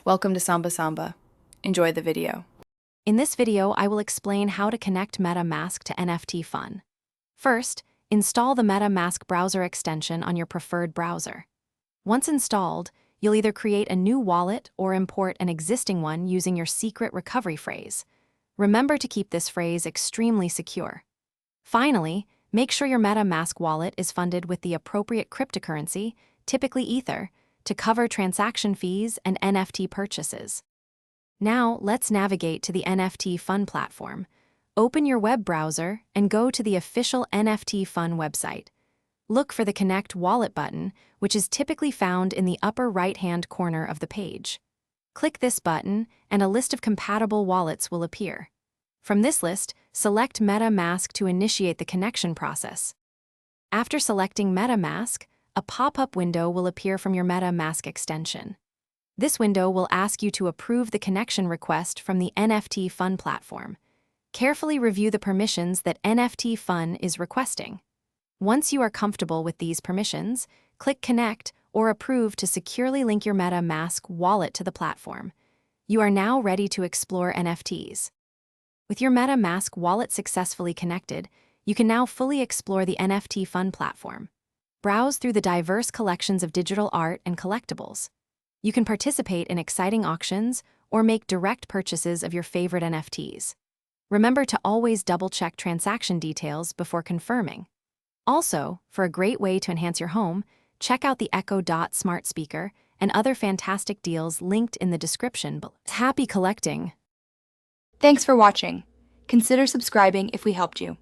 Welcome to Samba Samba. Enjoy the video. In this video, I will explain how to connect MetaMask to NFT Fun. First, install the MetaMask browser extension on your preferred browser. Once installed, you'll either create a new wallet or import an existing one using your secret recovery phrase. Remember to keep this phrase extremely secure. Finally, make sure your MetaMask wallet is funded with the appropriate cryptocurrency, typically Ether, to cover transaction fees and NFT purchases. Now, let's navigate to the NFT Fun platform. Open your web browser and go to the official NFT Fun website. Look for the Connect Wallet button, which is typically found in the upper right-hand corner of the page. Click this button, and a list of compatible wallets will appear. From this list, select MetaMask to initiate the connection process. After selecting MetaMask, a pop-up window will appear from your MetaMask extension. This window will ask you to approve the connection request from the NFT Fun platform. Carefully review the permissions that NFT Fun is requesting. Once you are comfortable with these permissions, click Connect or Approve to securely link your MetaMask wallet to the platform. You are now ready to explore NFTs. With your MetaMask wallet successfully connected, you can now fully explore the NFT Fun platform. Browse through the diverse collections of digital art and collectibles. You can participate in exciting auctions or make direct purchases of your favorite NFTs. Remember to always double-check transaction details before confirming. Also, for a great way to enhance your home, check out the Echo Dot smart speaker and other fantastic deals linked in the description below. Happy collecting! Thanks for watching. Consider subscribing if we helped you.